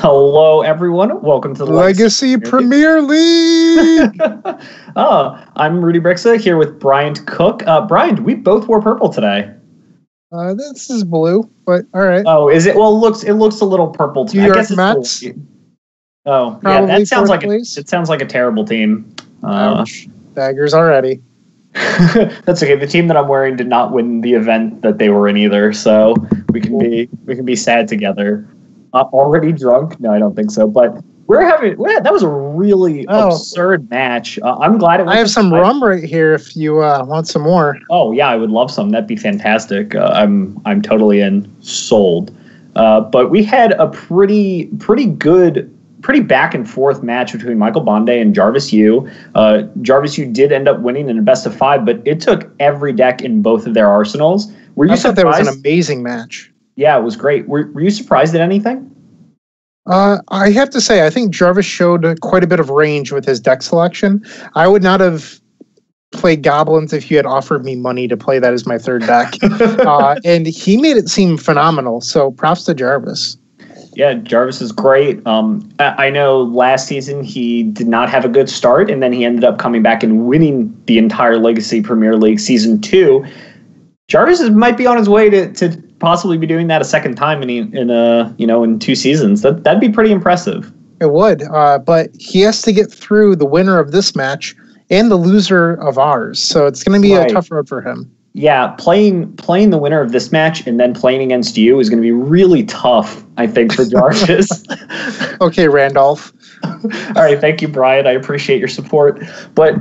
Hello, everyone. Welcome to the Legacy Premier League. I'm Rudy Brixa here with Brian Cook. Brian, we both wore purple today. This is blue, but all right. Oh, is it? Well, it looks a little purple to me. New York I guess it's Mets. Oh, yeah, that sounds like it sounds like a terrible team. Ouch. Daggers already. That's okay. The team that I'm wearing did not win the event that they were in either, so we can be sad together. Already drunk? No, I don't think so. But that was a really absurd match. I'm glad it was. I have some rum right here if you want some more. Oh yeah, I would love some. That'd be fantastic. I'm totally sold. But we had a pretty good, pretty back and forth match between Michael Bonde and Jarvis Yu. Jarvis Yu did end up winning in a best of 5, but it took every deck in both of their arsenals. I thought that was an amazing match. Yeah, it was great. Were you surprised at anything? I have to say, I think Jarvis showed quite a bit of range with his deck selection. I would not have played Goblins if you had offered me money to play that as my third deck. And he made it seem phenomenal. So props to Jarvis. Yeah, Jarvis is great. I know last season he did not have a good start, and then he ended up coming back and winning the entire Legacy Premier League Season 2. Jarvis might be on his way to possibly be doing that a second time in 2 seasons. That'd be pretty impressive. It would, but he has to get through the winner of this match and the loser of ours. So it's going to be a tough road for him. Yeah, playing the winner of this match and then playing against you is going to be really tough, I think, for Jarvis. Okay, Randolph. All right, thank you, Brian. I appreciate your support. But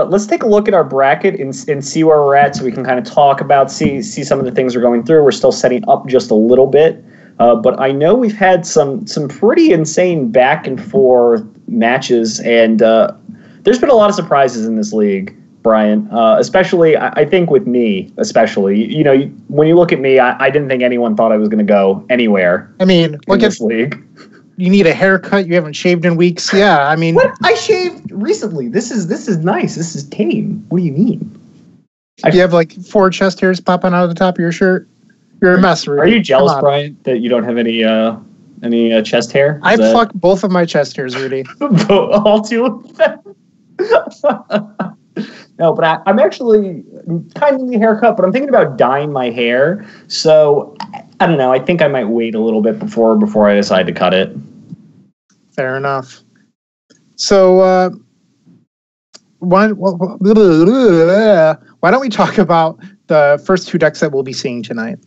let's take a look at our bracket and see where we're at so we can kind of talk about, see some of the things we're going through. We're still setting up just a little bit. But I know we've had some pretty insane back and forth matches, and there's been a lot of surprises in this league, Brian, especially, I think with me, especially. When you look at me, I didn't think anyone thought I was going to go anywhere. I mean, look at this league. You need a haircut. You haven't shaved in weeks. Yeah, I mean, what? I shaved recently. This is nice. This is tame. What do you mean? You have like 4 chest hairs popping out of the top of your shirt. You're a mess, Rudy. Are you jealous, Brian, that you don't have any chest hair? I plucked both of my chest hairs, Rudy. All 2 of them. No, but I'm actually kind of need a haircut, but I'm thinking about dyeing my hair. So I don't know. I think I might wait a little bit before I decide to cut it. Fair enough. So why don't we talk about the first 2 decks that we'll be seeing tonight?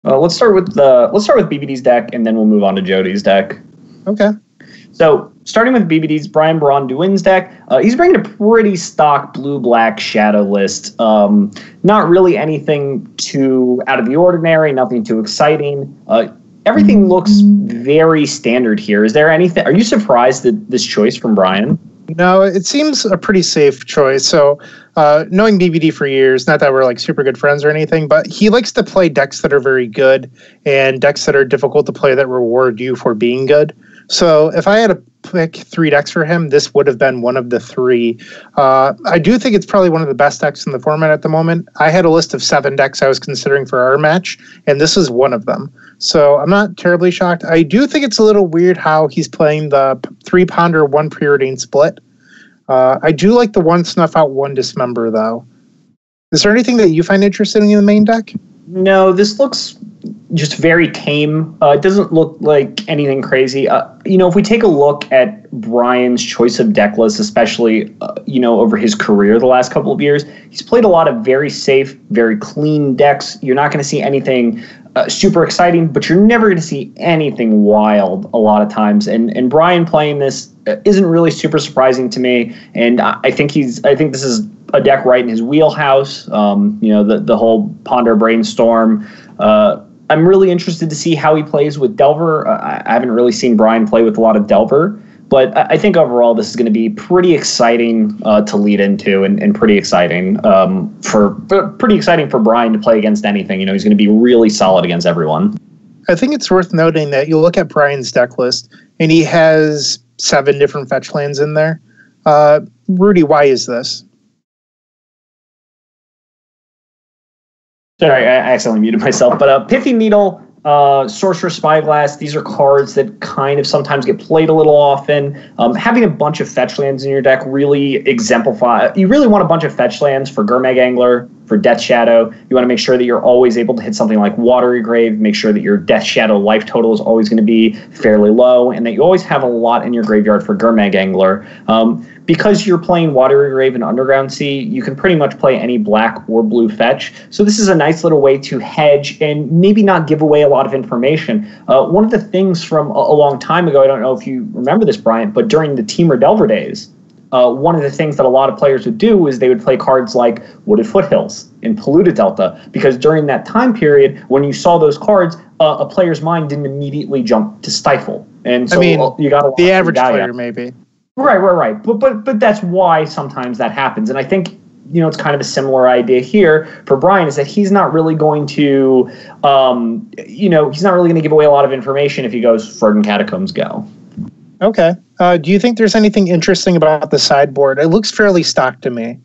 Let's start with BBD's deck, and then we'll move on to Jody's deck. Okay. So, starting with BBD's Braun-Duin's deck, he's bringing a pretty stock blue-black shadow list. Not really anything too out of the ordinary, nothing too exciting. Everything looks very standard here. Is there anything? Are you surprised at this choice from Brian? No, it seems a pretty safe choice. So, knowing BBD for years, not that we're like super good friends or anything, but he likes to play decks that are very good and decks that are difficult to play that reward you for being good. So if I had to pick 3 decks for him, this would have been one of the 3. I do think it's probably one of the best decks in the format at the moment. I had a list of 7 decks I was considering for our match, and this is one of them. So I'm not terribly shocked. I do think it's a little weird how he's playing the 3 Ponder, 1 Preordained split. I do like the 1 Snuff Out, 1 Dismember, though. Is there anything that you find interesting in the main deck? No, this looks just very tame. It doesn't look like anything crazy. If we take a look at Brian's choice of deck lists, especially, over his career the last couple of years, he's played a lot of very safe, very clean decks. You're not going to see anything super exciting, but you're never going to see anything wild a lot of times. And Brian playing this isn't really super surprising to me. And I think this is a deck right in his wheelhouse. The whole Ponder Brainstorm. I'm really interested to see how he plays with Delver. I haven't really seen Brian play with a lot of Delver, but I think overall this is going to be pretty exciting to lead into, and pretty exciting for Brian to play against anything. He's going to be really solid against everyone. I think it's worth noting that you look at Brian's deck list, and he has 7 different fetch lands in there. Rudy, why is this? Sorry, I accidentally muted myself. But Pithy Needle, Sorcerer Spyglass, these are cards that kind of sometimes get played a little often. Having a bunch of fetch lands in your deck really exemplify. You really want a bunch of fetch lands for Gurmag Angler, for Death Shadow. You want to make sure that you're always able to hit something like Watery Grave, make sure that your Death Shadow life total is always going to be fairly low, and that you always have a lot in your graveyard for Gurmag Angler. Because you're playing Watery Grave and Underground Sea, you can pretty much play any black or blue fetch. So this is a nice little way to hedge and maybe not give away a lot of information. One of the things from a long time ago, I don't know if you remember this, Bryant, but during the Temur Delver days, one of the things that a lot of players would do is they would play cards like Wooded Foothills and Polluted Delta, because during that time period, when you saw those cards, a player's mind didn't immediately jump to Stifle. And so you got the average player maybe. Right. But that's why sometimes that happens. And I think, it's kind of a similar idea here for Brian, is that he's not really going to, he's not really going to give away a lot of information if he goes Frozen Catacombs go. Okay. Do you think there's anything interesting about the sideboard? It looks fairly stock to me.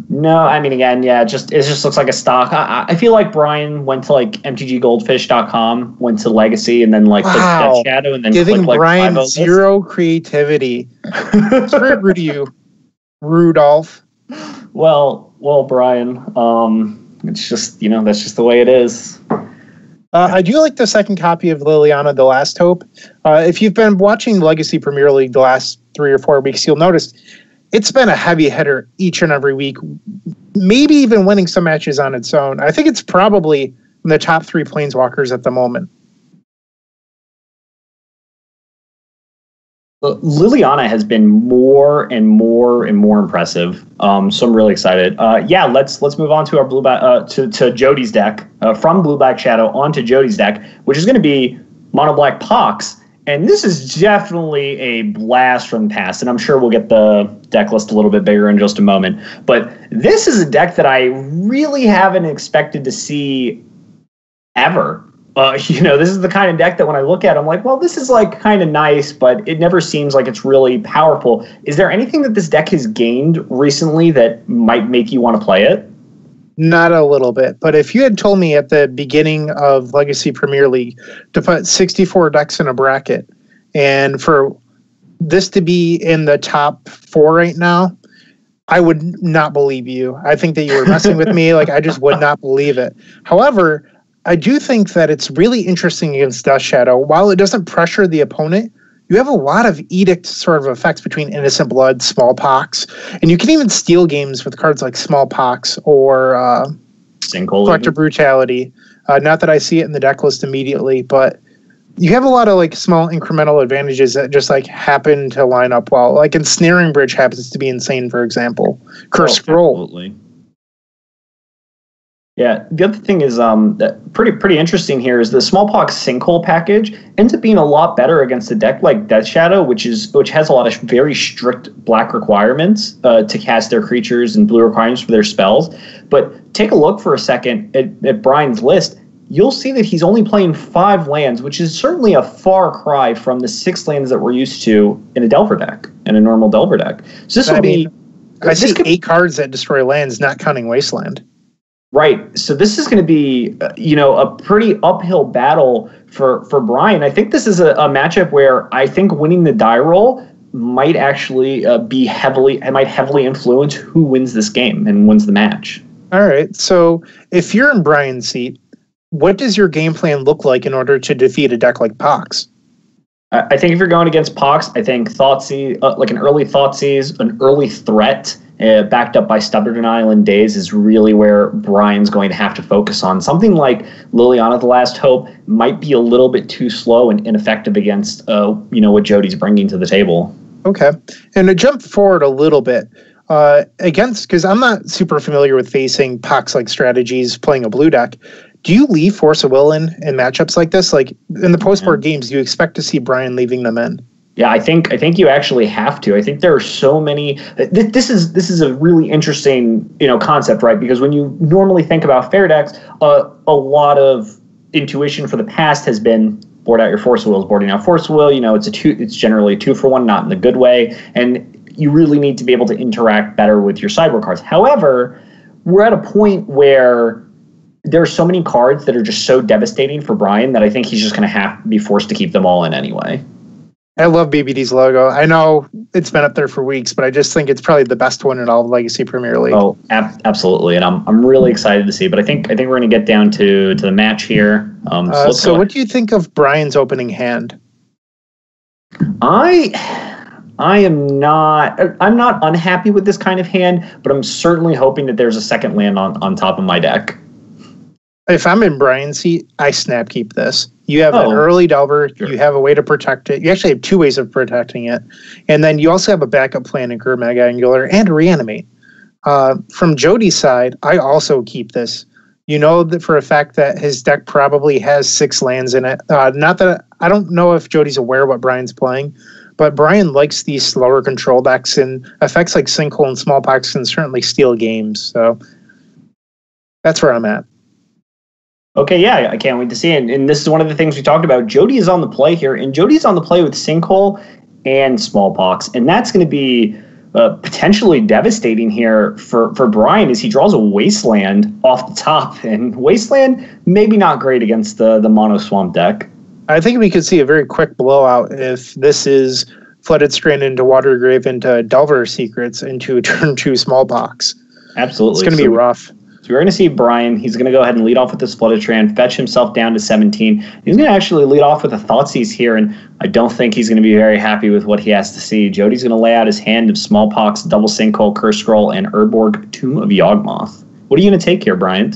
No, I mean, again, yeah, it just looks like a stock. I feel like Brian went to mtggoldfish.com, went to Legacy, and then clicked Death Shadow, and then giving Brian zero creativity. It's very rude of you, Rudolph. Well, Brian, it's just that's just the way it is. I do like the second copy of Liliana, The Last Hope. If you've been watching Legacy Premier League the last 3 or 4 weeks, you'll notice it's been a heavy hitter each and every week, maybe even winning some matches on its own. I think it's probably in the top 3 Planeswalkers at the moment. Liliana has been more and more and more impressive. So I'm really excited. Let's move on to our blue to Jody's deck, from Blue Black Shadow onto Jody's deck, which is going to be Mono Black Pox. And this is definitely a blast from the past, and I'm sure we'll get the deck list a little bit bigger in just a moment. But this is a deck that I really haven't expected to see ever. This is the kind of deck that when I look at it, I'm like, well, this is kind of nice, but it never seems like it's really powerful. Is there anything that this deck has gained recently that might make you want to play it? Not a little bit, but if you had told me at the beginning of Legacy Premier League to put 64 decks in a bracket and for this to be in the top 4 right now, I would not believe you. I think that you were messing with me. I just would not believe it. However, I do think that it's really interesting against Death Shadow. While it doesn't pressure the opponent, you have a lot of edict sort of effects between Innocent Blood, Smallpox, and you can even steal games with cards like Smallpox or Collective Brutality. Not that I see it in the deck list immediately, but you have a lot of small incremental advantages that just happen to line up well. Ensnaring Bridge happens to be insane, for example. Curse Scroll. Absolutely. Yeah, the other thing is pretty interesting here is the Smallpox Sinkhole package ends up being a lot better against a deck like Death Shadow, which has a lot of very strict black requirements to cast their creatures and blue requirements for their spells. But take a look for a second at Brian's list. You'll see that he's only playing 5 lands, which is certainly a far cry from the 6 lands that we're used to in a Delver deck, in a normal Delver deck. So this will be... I see 8 cards that destroy lands, not counting Wasteland. Right. So this is going to be, a pretty uphill battle for Brian. I think this is a matchup where I think winning the die roll might actually might heavily influence who wins this game and wins the match. All right. So if you're in Brian's seat, what does your game plan look like in order to defeat a deck like Pox? I think if you're going against Pox, I think Thoughtseize, an early Thoughtseize, an early threat, backed up by Stubborn Island Days is really where Brian's going to have to focus on. Something like Liliana The Last Hope might be a little bit too slow and ineffective against, what Jody's bringing to the table. Okay. And to jump forward a little bit, because I'm not super familiar with facing Pox-like strategies playing a blue deck, do you leave Force of Will in matchups like this? In the post-board games, do you expect to see Brian leaving them in? Yeah, I think you actually have to. I think there are so many. This is a really interesting concept, right? Because when you normally think about fair decks, a lot of intuition for the past has been board out your Force of Wills, boarding out Force of Will. It's generally a 2-for-1, not in the good way, and you really need to be able to interact better with your sideboard cards. However, we're at a point where there are so many cards that are just so devastating for Brian that I think he's just going to have to be forced to keep them all in anyway. I love BBD's logo. I know it's been up there for weeks, but I just think it's probably the best one in all of Legacy Premier League. Oh, absolutely, and I'm really excited to see. But I think we're going to get down to the match here. So what do you think of Brian's opening hand? I'm not unhappy with this kind of hand, but I'm certainly hoping that there's a second land on top of my deck. If I'm in Brian's seat, I snap keep this. You have an early Delver. Sure. You have a way to protect it. You actually have two ways of protecting it. And then you also have a backup plan in Gurmag Angular and Reanimate. From Jody's side, I also keep this. You know that for a fact that his deck probably has 6 lands in it. Not that I don't know if Jody's aware what Brian's playing, but Brian likes these slower control decks, and effects like Sinkhole and Smallpox can certainly steal games. So that's where I'm at. Okay, yeah, I can't wait to see it. And this is one of the things we talked about. Jody is on the play here, and Jody's on the play with Sinkhole and Smallpox, and that's going to be potentially devastating here for Brian as he draws a Wasteland off the top. And Wasteland, maybe not great against the Mono Swamp deck. I think we could see a very quick blowout if this is Flooded Strand into Watergrave into Delver Secrets into turn 2 Smallpox. Absolutely. It's going to be rough. So we're going to see Brian. He's going to go ahead and lead off with this Flooded Strand, fetch himself down to 17. He's going to actually lead off with a Thoughtseize here, and I don't think he's going to be very happy with what he has to see. Jody's going to lay out his hand of Smallpox, Double Sinkhole, Curse Scroll, and Urborg, Tomb of Yawgmoth. What are you going to take here, Brian?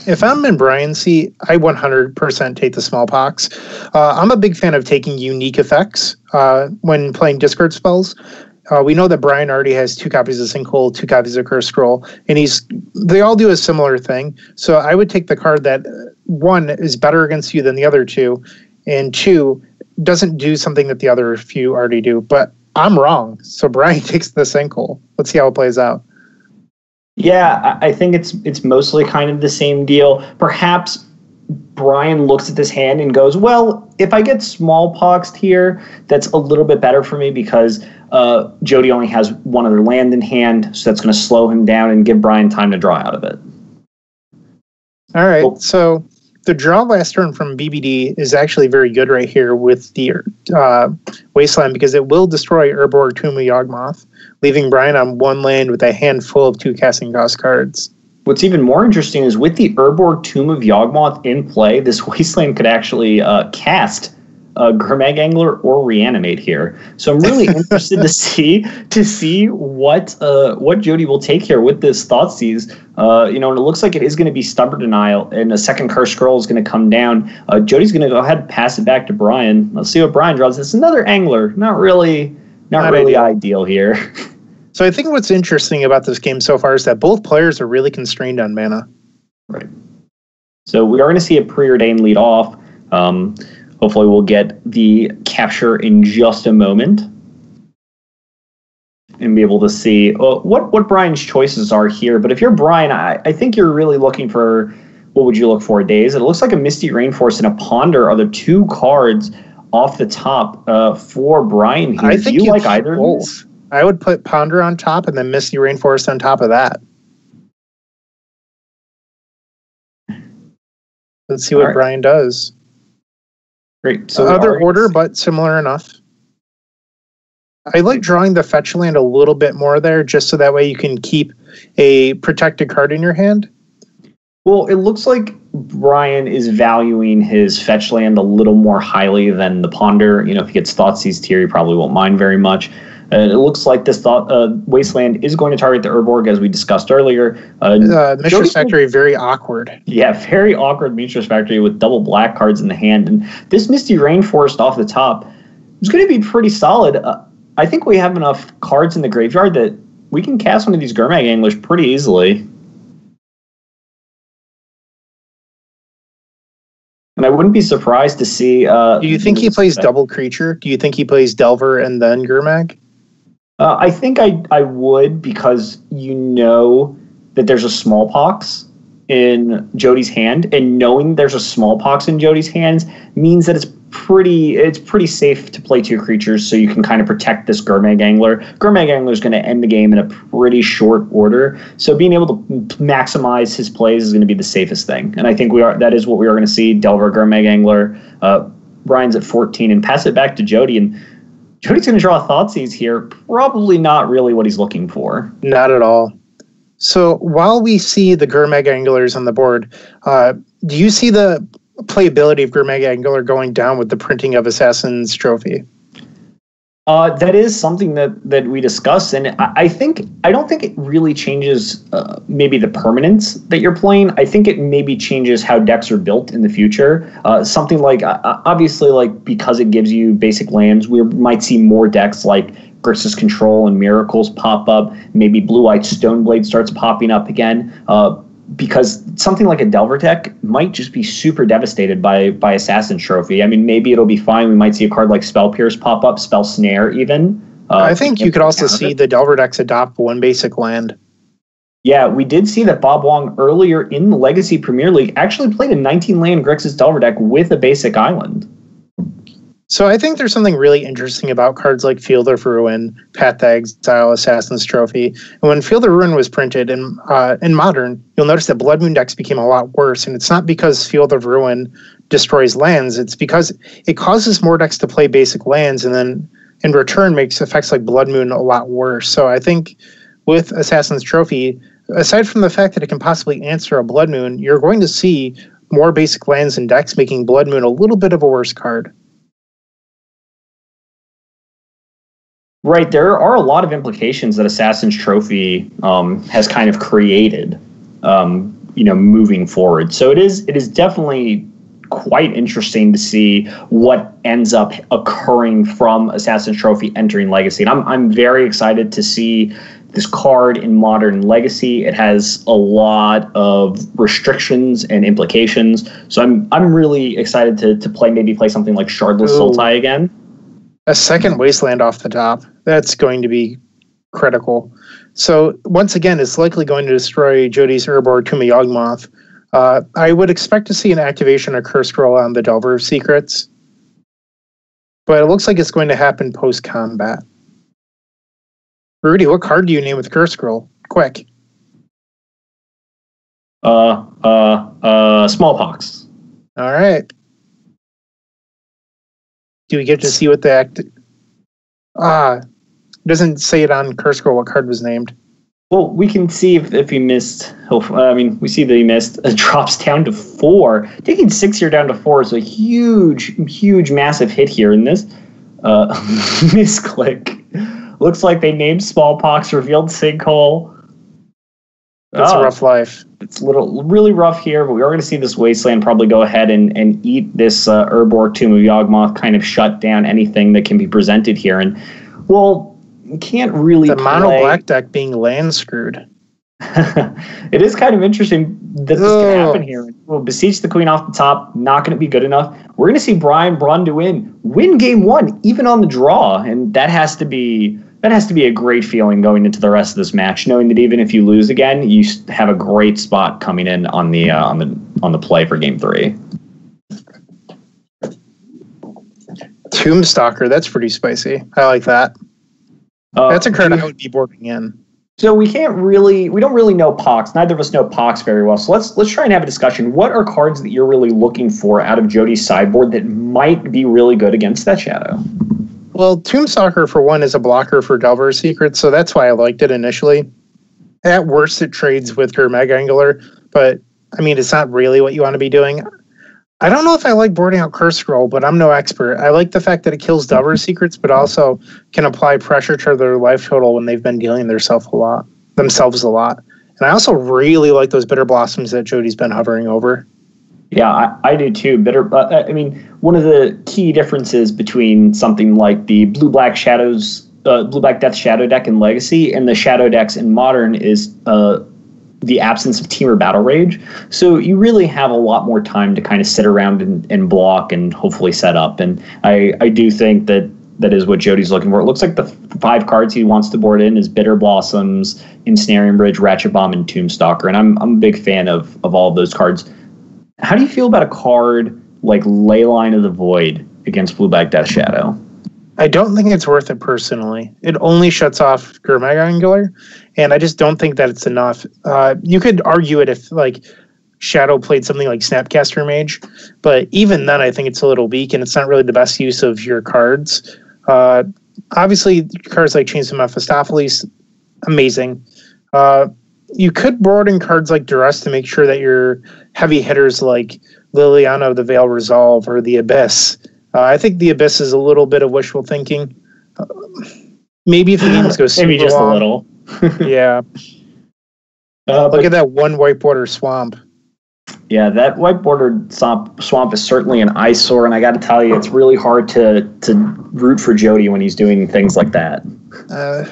If I'm in Brian's seat, I 100% take the Smallpox. I'm a big fan of taking unique effects when playing discard spells. We know that Brian already has 2 copies of Sinkhole, 2 copies of Curse Scroll, and they all do a similar thing. So I would take the card that, 1, is better against you than the other 2, and 2, doesn't do something that the other few already do. But I'm wrong, so Brian takes the Sinkhole. Let's see how it plays out. Yeah, I think it's mostly kind of the same deal. Perhaps Brian looks at this hand and goes, well, if I get Smallpoxed here, that's a little bit better for me because Jody only has 1 other land in hand, so that's going to slow him down and give Brian time to draw out of it. All right, so the draw last turn from BBD is actually very good right here with the Wasteland because it will destroy Urborg, Tomb of Yawgmoth, leaving Brian on 1 land with a handful of 2 casting cost cards. What's even more interesting is with the Urborg, Tomb of Yawgmoth in play, this Wasteland could actually cast Gurmag Angler or Reanimate here. So I'm really interested to see what Jody will take here with this Thoughtseize. And it looks like it is going to be Stubborn Denial, and a second Curse Scroll is going to come down. Jody's going to go ahead and pass it back to Brian. Let's see what Brian draws. It's another Angler. Not really ideal here. So I think what's interesting about this game so far is that both players are really constrained on mana. Right. So we are going to see a preordained lead off. Hopefully we'll get the capture in just a moment and be able to see what Brian's choices are here. But if you're Brian, I think you're really looking for, what would you look for, Days? It looks like a Misty Rainforest and a Ponder are the 2 cards off the top for Brian here. Do you like either of these? I would put Ponder on top and then Misty Rainforest on top of that. Let's see what Brian does. Great. So other order, but similar enough. I like drawing the fetch land a little bit more there, just so that way you can keep a protected card in your hand. Well, it looks like Brian is valuing his fetch land a little more highly than the Ponder. If he gets Thoughtseize here, he probably won't mind very much. It looks like this Wasteland is going to target the Urborg, as we discussed earlier. Mistress Factory, very awkward. Yeah, very awkward Mistress Factory with double black cards in the hand. And this Misty Rainforest off the top is going to be pretty solid. I think we have enough cards in the graveyard that we can cast one of these Gurmag Anglers pretty easily. And I wouldn't be surprised to see... do you think he plays double creature? Do you think he plays Delver and then Gurmag? I think I would, because you know that there's a Smallpox in Jody's hand, and knowing there's a Smallpox in Jody's hands means that it's it's pretty safe to play 2 creatures, so you can kind of protect this Gurmag Angler. Gurmag Angler is going to end the game in a pretty short order, so being able to maximize his plays is going to be the safest thing. And I think that is what we are going to see. Delver, Gurmag Angler, Brian's at 14, and pass it back to Jody. And Jody's going to draw Thoughtseize here. Probably not really what he's looking for. Not at all. So while we see the Gurmag Anglers on the board, do you see the playability of Gurmag Angler going down with the printing of Assassin's Trophy? That is something that we discussed, and I don't think it really changes maybe the permanence that you're playing. I think it maybe changes how decks are built in the future. Something like, obviously, like, because it gives you basic lands, we might see more decks like Grixis Control and Miracles pop up. Maybe Blue-White Stoneblade starts popping up again. Because something like a Delver deck might just be super devastated by Assassin's Trophy. I mean, maybe it'll be fine. We might see a card like Spell Pierce pop up, Spell Snare even. I think you could also see the Delver decks adopt 1 basic land. Yeah, we did see that Bob Wong earlier in the Legacy Premier League actually played a 19-land Grixis Delver deck with a basic island. So I think there's something really interesting about cards like Field of Ruin, Path to Exile, Assassin's Trophy. And when Field of Ruin was printed in Modern, you'll notice that Blood Moon decks became a lot worse. And it's not because Field of Ruin destroys lands. It's because it causes more decks to play basic lands and then in return makes effects like Blood Moon a lot worse. So I think with Assassin's Trophy, aside from the fact that it can possibly answer a Blood Moon, you're going to see more basic lands and decks making Blood Moon a little bit of a worse card. Right, there are a lot of implications that Assassin's Trophy has kind of created, moving forward. So it is definitely quite interesting to see what ends up occurring from Assassin's Trophy entering Legacy. And I'm very excited to see this card in Modern Legacy. It has a lot of restrictions and implications. So I'm really excited to play something like Shardless Sultai again. A second Wasteland off the top. That's going to be critical. So once again, it's likely going to destroy Jody's Urborg Tomb of Yawgmoth. I would expect to see an activation of Curse Scroll on the Delver of Secrets. But it looks like it's going to happen post-combat. Rudy, what card do you name with Curse Scroll? Quick. Smallpox. All right. Do we get to see what the doesn't say it on Curse Scroll what card was named. Well, we can see if he missed. We see that he missed. It drops down to 4. Taking 6 here down to 4 is a huge, massive hit here in this. Misclick. Looks like they named Smallpox, revealed Sinkhole. It's a rough life. It's really rough here, but we are going to see this Wasteland probably go ahead and eat this Urborg Tomb of Yawgmoth, kind of shut down anything that can be presented here. And, well, you can't really the mono black deck being land screwed. It is kind of interesting that this can happen here. We'll beseech the Queen off the top, not going to be good enough. We're going to see Braun-Duin win game 1, even on the draw, and that has to be a great feeling going into the rest of this match, knowing that even if you lose again, you have a great spot coming in on the play for game 3. Tombstalker, that's pretty spicy. I like that. That's a card I would be boarding in. So we don't really know Pox. Neither of us know Pox very well. So let's try and have a discussion. What are cards that you're really looking for out of Jody's sideboard that might be really good against that Shadow? Well, Tombstalker, for one, is a blocker for Delver Secrets, so that's why I liked it initially. At worst, it trades with Gurmag Angler, but, I mean, it's not really what you want to be doing. I don't know if I like boarding out Curse Scroll, but I'm no expert. I like the fact that it kills Delver Secrets, but also can apply pressure to their life total when they've been dealing themselves a lot. And I also really like those Bitter Blossoms that Jody's been hovering over. Yeah, I do too. One of the key differences between something like the Blue-Black Death Shadow deck in Legacy and the Shadow decks in Modern is the absence of Temur Battle Rage. So you really have a lot more time to kind of sit around and block and hopefully set up. And I do think that is what Jody's looking for. It looks like the 5 cards he wants to board in is Bitter Blossoms, Ensnaring Bridge, Ratchet Bomb, and Tombstalker. And I'm a big fan of all of those cards. How do you feel about a card like Leyline of the Void against Blue-Black Death Shadow. I don't think it's worth it personally. It only shuts off Gurmag Angler, and I just don't think that it's enough. You could argue it if like Shadow played something like Snapcaster Mage, but even then I think it's a little weak, and it's not really the best use of your cards. Obviously, cards like Chains of Mephistopheles, amazing. You could broaden cards like Duress to make sure that your heavy hitters like Liliana of the Veil Resolve or the Abyss. I think the Abyss is a little bit of wishful thinking. Maybe if the games go super maybe just long. a little. Yeah. Look at that one white border swamp. Yeah, that white bordered swamp is certainly an eyesore, and I got to tell you, it's really hard to root for Jody when he's doing things like that.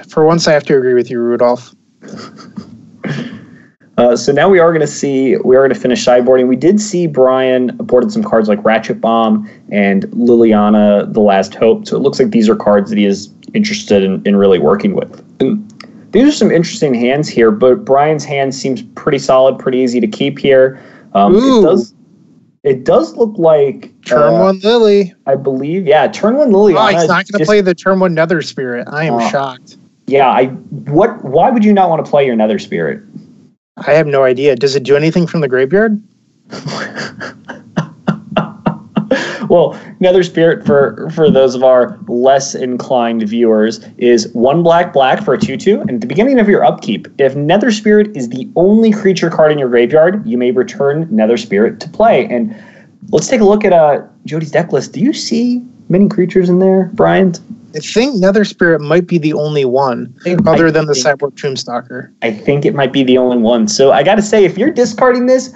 For once, I have to agree with you, Rudolph. So now we are going to finish sideboarding. We did see Brian boarded some cards like Ratchet Bomb and Liliana, The Last Hope. So it looks like these are cards that he is interested in really working with. And these are some interesting hands here, but Brian's hand seems pretty solid, pretty easy to keep here. It does look like Turn 1 Lily. I believe, yeah. Turn 1 Liliana. Oh, he's not going to play the Turn 1 Nether Spirit. I am shocked. Yeah, why would you not want to play your Nether Spirit? I have no idea. Does it do anything from the graveyard? Well, Nether Spirit, for those of our less inclined viewers, is 1 black for a 2/2. And at the beginning of your upkeep, if Nether Spirit is the only creature card in your graveyard, you may return Nether Spirit to play. And let's take a look at Jody's deck list. Do you see many creatures in there, Brian? I think Nether Spirit might be the only one, other than the Cyborg Tombstalker. I think it might be the only one. So I got to say, if you're discarding this,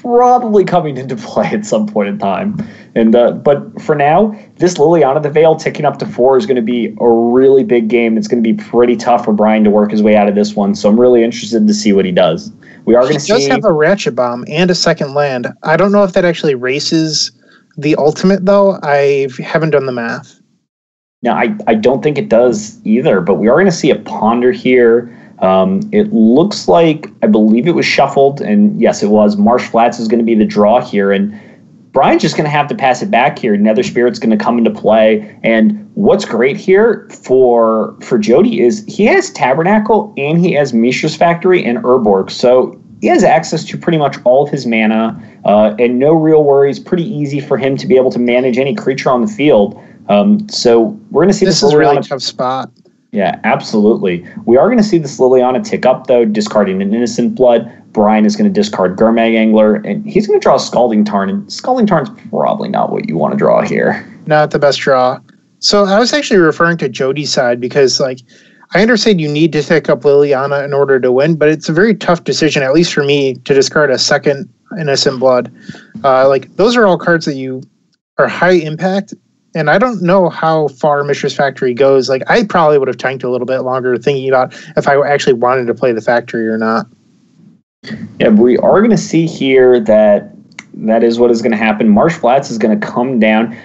probably coming into play at some point in time. And but for now, this Liliana the Veil ticking up to 4 is going to be a really big game. It's going to be pretty tough for Brian to work his way out of this one. So I'm really interested to see what he does. We are going to see. He does have a Ratchet Bomb and a second land. I don't know if that actually races the ultimate, though. I haven't done the math. No, I don't think it does either, but we are going to see a Ponder here. It looks like, I believe it was shuffled, and yes, it was. Marsh Flats is going to be the draw here, and Brian's just going to have to pass it back here. Nether Spirit's going to come into play, and what's great here for Jody is he has Tabernacle, and he has Mishra's Factory and Urborg, so he has access to pretty much all of his mana, and no real worries. Pretty easy for him to be able to manage any creature on the field. So we're going to see this is a really tough spot. Yeah, absolutely. We are going to see this Liliana tick up, though, discarding an Innocent Blood. Brian is going to discard Gurmag Angler, and he's going to draw Scalding Tarn, and Scalding Tarn's probably not what you want to draw here. Not the best draw. So I was actually referring to Jody's side because, like, I understand you need to pick up Liliana in order to win, but it's a very tough decision, at least for me, to discard a second Innocent Blood. Like, those are all cards that you are high impact. And I don't know how far Mishra's Factory goes. Like, I probably would have tanked a little bit longer thinking about if I actually wanted to play the Factory or not. Yeah, but we are going to see here that is what is going to happen. Marsh Flats is going to come down.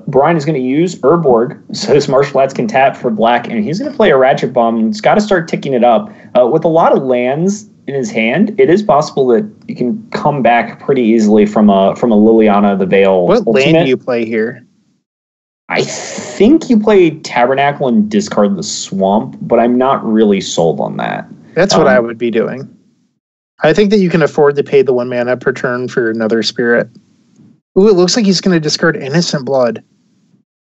Brian is going to use Urborg, so this Marsh Flats can tap for black, and he's going to play a Ratchet Bomb, and he's got to start ticking it up. With a lot of lands in his hand, it is possible that you can come back pretty easily from a Liliana the Veil. What land do you play here? I think you play Tabernacle and discard the Swamp, but I'm not really sold on that. That's what I would be doing. I think that you can afford to pay the 1 mana per turn for another Spirit. Ooh, it looks like he's going to discard Innocent Blood.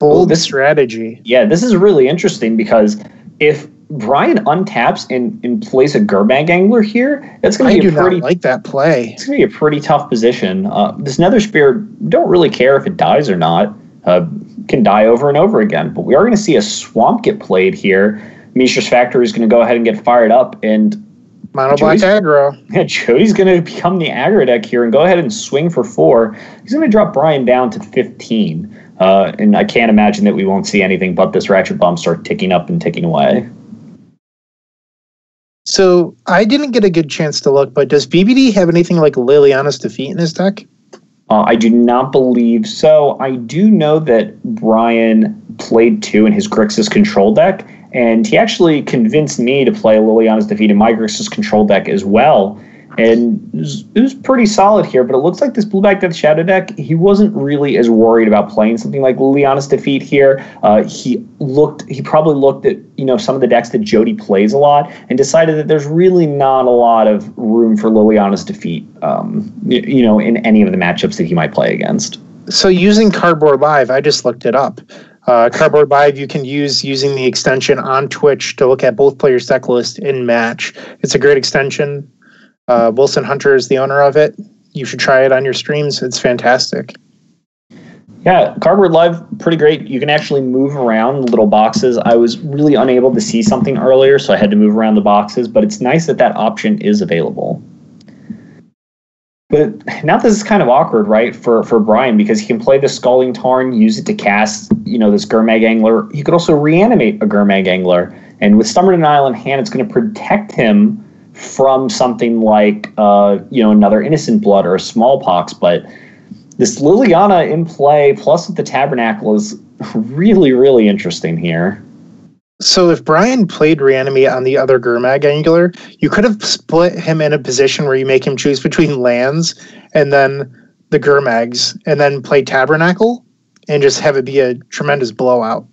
Bold strategy. Yeah, this is really interesting because if Brian untaps and plays a Gurmag Angler here, that's going to be not like that play. It's going to be a pretty tough position. This Nether Spirit, don't really care if it dies or not. Can die over and over again. But we are going to see a Swamp get played here. Mishra's Factory is going to go ahead and get fired up, and Mono Black aggro. Yeah, Jody's going to become the aggro deck here and go ahead and swing for 4. He's going to drop Brian down to 15. And I can't imagine that we won't see anything but this Ratchet Bomb start ticking up and ticking away. So I didn't get a good chance to look, but does BBD have anything like Liliana's Defeat in his deck? I do not believe so. I do know that Brian played 2 in his Grixis control deck, and he actually convinced me to play Liliana's Defeat in my Grixis control deck as well. And it was pretty solid here, but it looks like this Blueback Death Shadow deck, he wasn't really as worried about playing something like Liliana's Defeat here. He probably looked at, some of the decks that Jody plays a lot and decided that there's really not a lot of room for Liliana's Defeat, in any of the matchups that he might play against. So using Cardboard.live, I just looked it up. Cardboard.live you can use using the extension on Twitch to look at both players' deck list in match. It's a great extension. Wilson Hunter is the owner of it. You should try it on your streams. It's fantastic. Yeah, Cardboard.live, pretty great. You can actually move around little boxes. I was really unable to see something earlier, so I had to move around the boxes, but it's nice that option is available. But now this is kind of awkward, right, for Brian, because he can play the Scalding Tarn, use it to cast, this Gurmag Angler. He could also reanimate a Gurmag Angler. And with Stubborn Denial in hand, it's going to protect him from something like, another Innocent Blood or a Smallpox. But this Liliana in play, plus with the Tabernacle, is really, really interesting here. So if Brian played Reanimate on the other Gurmag Angler, you could have split him in a position where you make him choose between lands and then the Gurmags, and then play Tabernacle and just have it be a tremendous blowout.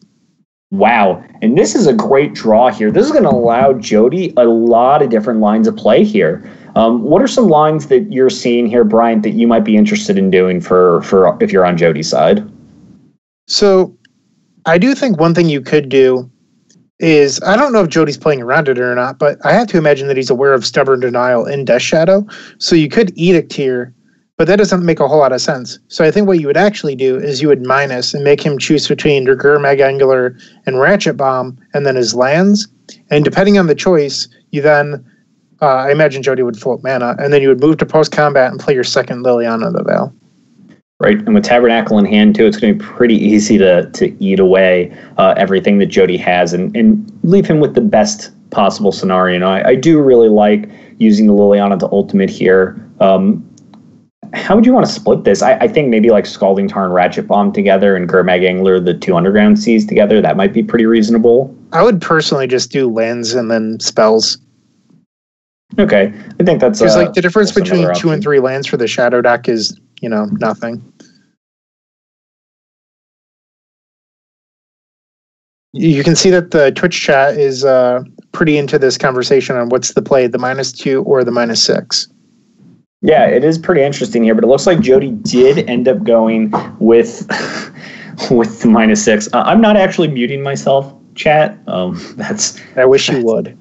Wow. And this is a great draw here. This is going to allow Jody a lot of different lines of play here. What are some lines that you're seeing here, Brian, that you might be interested in doing for if you're on Jody's side? So I do think one thing you could do is, I don't know if Jody's playing around it or not, but I have to imagine that he's aware of Stubborn Denial in Death Shadow. So you could Edict here, but that doesn't make a whole lot of sense. So I think what you would actually do is you would minus and make him choose between your Gurmag Angler and Ratchet Bomb and then his lands. And depending on the choice, you then, I imagine Jody would float mana, and then you would move to post-combat and play your second Liliana of the Veil. Right, and with Tabernacle in hand, too, it's going to be pretty easy to eat away everything that Jody has and leave him with the best possible scenario. I do really like using the Liliana to ultimate here. How would you want to split this? I think maybe like Scalding Tarn, Ratchet Bomb together, and Gurmag Angler, the two Underground Seas together. That might be pretty reasonable. I would personally just do lands and then spells. Okay, I think that's... Because the difference between 2 and 3 lands for the Shadow deck is, nothing. You can see that the Twitch chat is pretty into this conversation on what's the play, the -2 or the -6. Yeah, it is pretty interesting here, but it looks like Jody did end up going with with the -6. I'm not actually muting myself, chat. I wish you would.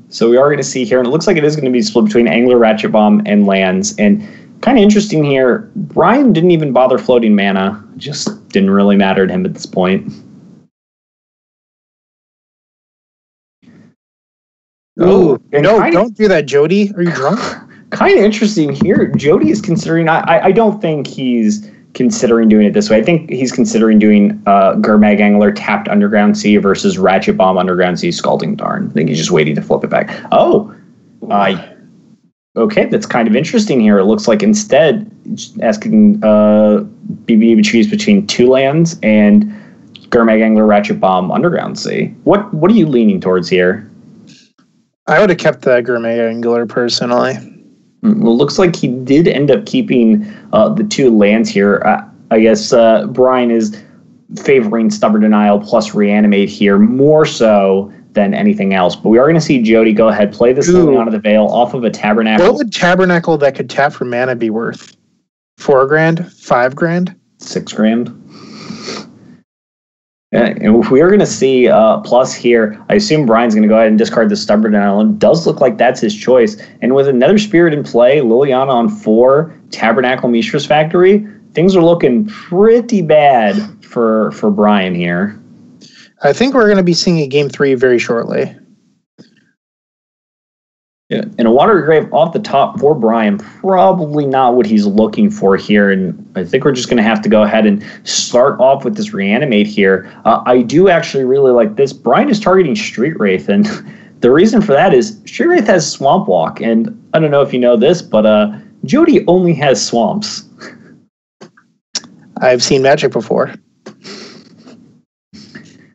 So we are going to see here, and it looks like it is going to be split between Angler, Ratchet Bomb, and lands. And kind of interesting here, Brian didn't even bother floating mana. It just didn't really matter to him at this point. Ooh, no, don't do that, Jody. Are you drunk? Kind of interesting here. Jody is considering, I don't think he's considering doing it this way. I think he's considering doing Gurmag Angler tapped Underground Sea versus Ratchet Bomb Underground Sea Scalding Tarn. I think he's just waiting to flip it back. Okay, that's kind of interesting here. It looks like instead asking BB to choose between 2 lands and Gurmag Angler Ratchet Bomb Underground Sea. What are you leaning towards here? I would have kept the Gurmag Angler personally. Well, it looks like he did end up keeping the 2 lands here. I guess Brian is favoring Stubborn Denial plus Reanimate here more so than anything else. But we are going to see Jody go ahead, play this Liliana of the Veil off of a Tabernacle. What would Tabernacle that could tap for mana be worth? $4,000? $5,000? $6,000. And if we are going to see plus here, I assume Brian's going to go ahead and discard the Stubborn Denial. It does look like that's his choice. And with another Spirit in play, Liliana on 4, Tabernacle Mishra's Factory, things are looking pretty bad for Brian here. I think we're going to be seeing a Game 3 very shortly. Yeah, and a Watery Grave off the top for Brian, probably not what he's looking for here. And I think we're just going to have to go ahead and start off with this Reanimate here. I do actually really like this. Brian is targeting Street Wraith, and the reason for that is Street Wraith has Swamp Walk. And I don't know if you know this, but Jody only has swamps. I've seen Magic before.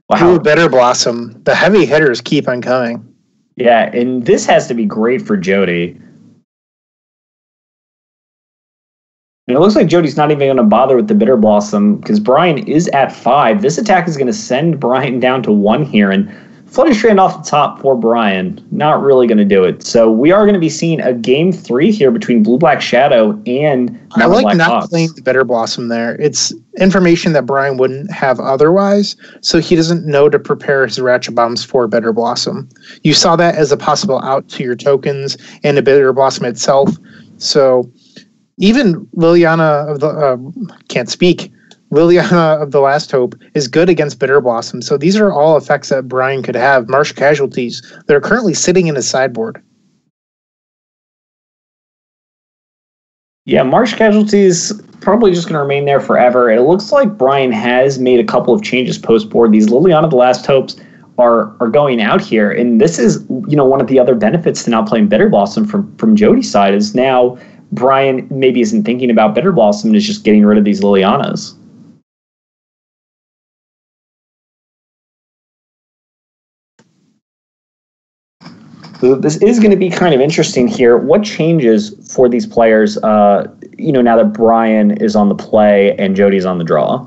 Wow. Ooh, Better Blossom. The heavy hitters keep on coming. Yeah, and this has to be great for Jody. And it looks like Jody's not even going to bother with the Bitter Blossom because Brian is at 5. This attack is going to send Brian down to 1 here, and Flooded Strand off the top for Brian. Not really going to do it. So we are going to be seeing a game 3 here between Blue Black Shadow and I like Black not Hawks. playing the Bitter Blossom there. It's information that Brian wouldn't have otherwise, so he doesn't know to prepare his Ratchet Bombs for Bitter Blossom. You saw that as a possible out to your tokens and the Bitter Blossom itself. So even Liliana of the Liliana of the Last Hope is good against Bitter Blossom. So these are all effects that Brian could have. Marsh Casualties that are currently sitting in his sideboard. Yeah, Marsh Casualties probably just going to remain there forever. It looks like Brian has made a couple of changes post-board. These Liliana of the Last Hopes are going out here, and this is one of the other benefits to not playing Bitter Blossom from Jody's side is now Brian maybe isn't thinking about Bitter Blossom and is just getting rid of these Lilianas. So this is going to be kind of interesting here. What changes for these players, now that Brian is on the play and Jody's on the draw?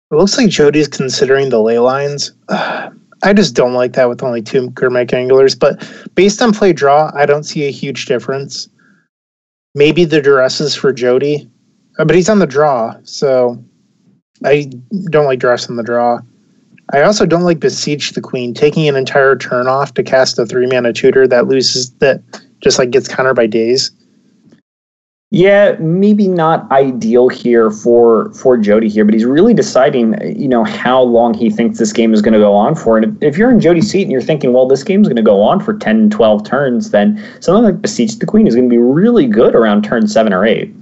It looks like Jody's considering the ley lines. I just don't like that with only 2 Gurmag Anglers, but based on play draw, I don't see a huge difference. Maybe the duresses for Jody, but he's on the draw, so I don't like duress on the draw. I also don't like Besiege the Queen, taking an entire turn off to cast a 3-mana tutor that just gets countered by Daze. Yeah, maybe not ideal here for Jody here, but he's really deciding, how long he thinks this game is going to go on for. And if you're in Jody's seat and you're thinking, well, this game's going to go on for 10, 12 turns, then something like Besiege the Queen is going to be really good around turn 7 or 8.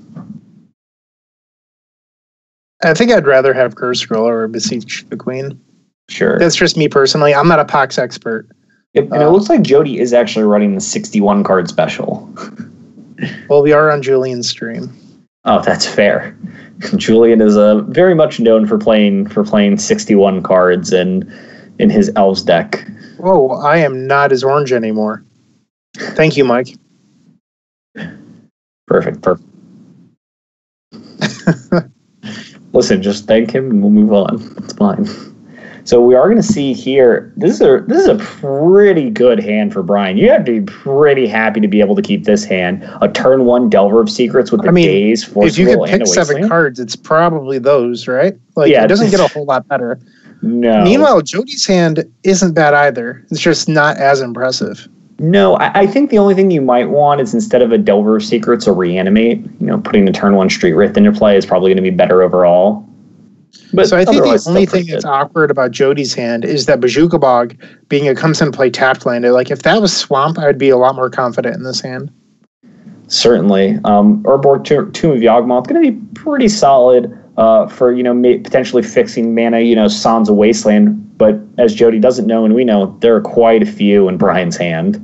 I think I'd rather have Curse Scroll or Besiege the Queen. Sure. That's just me personally. I'm not a Pox expert. And it looks like Jody is actually running the 61 card special. Well, we are on Julian's stream. Oh, that's fair. Julian is very much known for playing 61 cards in his Elves deck. Whoa, I am not as orange anymore. Thank you, Mike. Perfect. Listen, just thank him and we'll move on. It's fine. So we are going to see here, this is a pretty good hand for Brian. You have to be pretty happy to be able to keep this hand. A turn 1 Delver of Secrets with the Daze, Force if you could pick 7 cards, it's probably those, right? It doesn't get a whole lot better. No. Meanwhile, Jody's hand isn't bad either. It's just not as impressive. No, I think the only thing you might want is instead of a Delver of Secrets, a Reanimate. Putting the turn 1 Street Wraith into play is probably going to be better overall. But so I think the only thing that's awkward about Jody's hand is that Bazooka Bog being a comes into play tapped land. If that was Swamp, I'd be a lot more confident in this hand. Certainly. Urborg Tomb of Yawgmoth going to be pretty solid for, potentially fixing mana, Sansa Wasteland. But as Jody doesn't know and we know, there are quite a few in Brian's hand.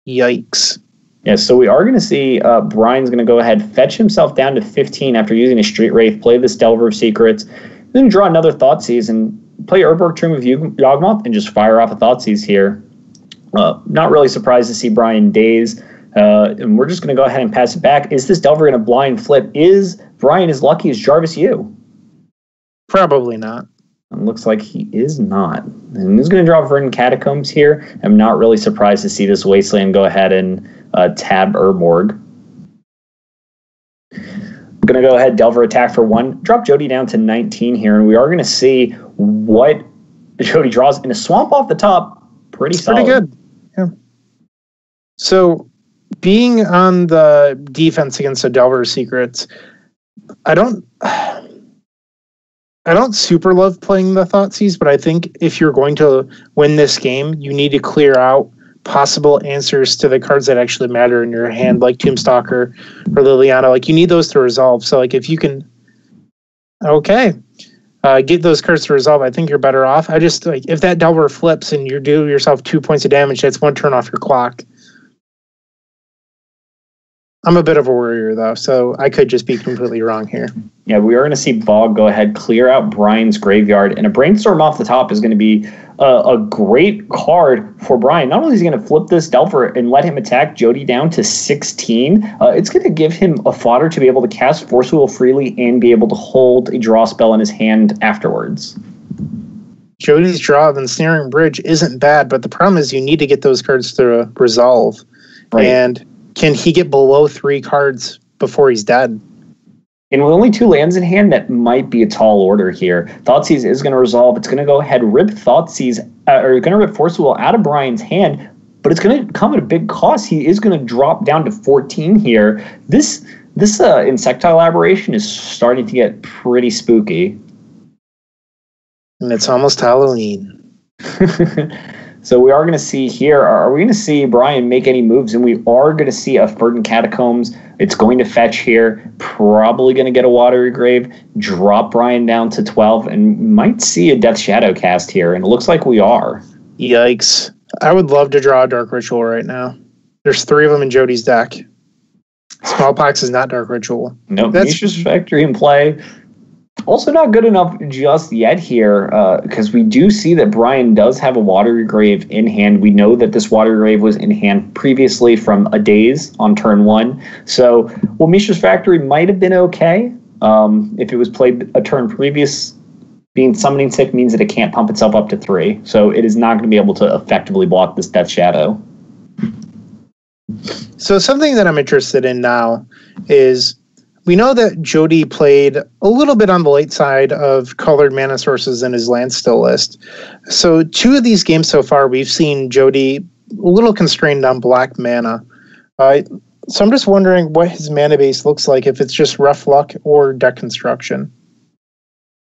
Yikes. Yeah, so we are going to see Brian's going to go ahead, fetch himself down to 15 after using a Street Wraith, play this Delver of Secrets, then draw another Thoughtseize and play Urborg Tomb of Yawgmoth and just fire off a Thoughtseize here. Not really surprised to see Brian Daze, and we're just going to go ahead and pass it back. Is this Delver going to blind flip? Is Brian as lucky as Jarvis Yu? Probably not. It looks like he is not. And he's going to draw Verdant Catacombs here. I'm not really surprised to see this Wasteland go ahead and tab Urborg. We're going to go ahead, Delver attack for 1. Drop Jody down to 19 here, and we are going to see what Jody draws in a Swamp off the top. Pretty solid. Pretty good. Yeah. So being on the defense against the Delver of Secrets, I don't super love playing the Thoughtseize, but I think if you're going to win this game, you need to clear out possible answers to the cards that actually matter in your hand, like Tombstalker or Liliana. You need those to resolve. So, if you can, get those cards to resolve, I think you're better off. I just, if that Delver flips and you do yourself 2 points of damage, that's 1 turn off your clock. I'm a bit of a worrier, though, so I could just be completely wrong here. Yeah, we are going to see Bog go ahead, clear out Brian's graveyard, and a Brainstorm off the top is going to be a great card for Brian. Not only is he going to flip this Delver and let him attack Jody down to 16, it's going to give him a fodder to be able to cast Force Wheel freely and be able to hold a draw spell in his hand afterwards. Jody's draw of Ensnaring Bridge isn't bad, but the problem is you need to get those cards to resolve. Right. And can he get below 3 cards before he's dead? And with only 2 lands in hand, that might be a tall order here. Thoughtseize is going to resolve. It's going to go ahead, rip Thoughtseize, or going to rip Force Wheel out of Brian's hand, but it's going to come at a big cost. He is going to drop down to 14 here. This Insectile Aberration is starting to get pretty spooky. And it's almost Halloween. So we are going to see here, are we going to see Brian make any moves? And we are going to see a Verdant Catacombs. It's going to fetch here, probably going to get a Watery Grave, drop Brian down to 12, and might see a Death Shadow cast here. And it looks like we are. Yikes. I would love to draw a Dark Ritual right now. There's 3 of them in Jody's deck. Smallpox is not Dark Ritual. Nope, Nature's Factory in play. Also not good enough just yet here, because we do see that Brian does have a Watery Grave in hand. We know that this Watery Grave was in hand previously from a Daze on turn 1. So, well, Mishra's Factory might have been okay if it was played a turn previous. Being Summoning Sick means that it can't pump itself up to 3. So it is not going to be able to effectively block this Death Shadow. So something that I'm interested in now is... we know that Jody played a little bit on the late side of colored mana sources in his land still list. So 2 of these games so far, we've seen Jody a little constrained on black mana. So I'm just wondering what his mana base looks like, if it's just rough luck or deck construction.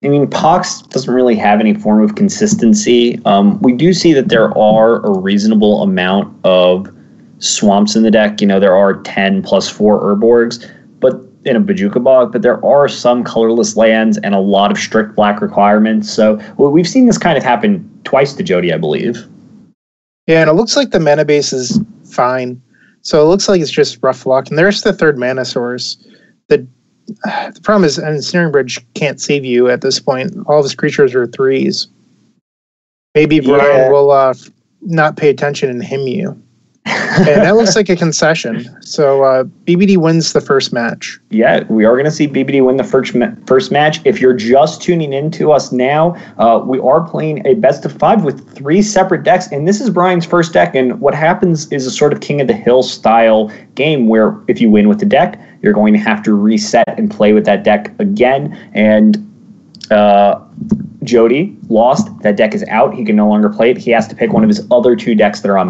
I mean, Pox doesn't really have any form of consistency. We do see that there are a reasonable amount of swamps in the deck. You know, there are 10 plus 4 Urborgs, but in a Bojuka Bog, but there are some colorless lands and a lot of strict black requirements. So we've seen this kind of happen twice to Jody, I believe. Yeah, and it looks like the mana base is fine. So it looks like it's just rough luck. And there's the 3rd mana source. The problem is Ensnaring Bridge can't save you at this point. All of his creatures are 3s. Maybe Brian will not pay attention and him you. And that looks like a concession. So BBD wins the first match. Yeah, we are going to see BBD win the first match. If you're just tuning in to us now, we are playing a best of 5 with 3 separate decks. And this is Brian's first deck. And what happens is a sort of King of the Hill style game where if you win with the deck, you're going to have to reset and play with that deck again. And Jody lost. That deck is out. He can no longer play it. He has to pick one of his other 2 decks that are on back.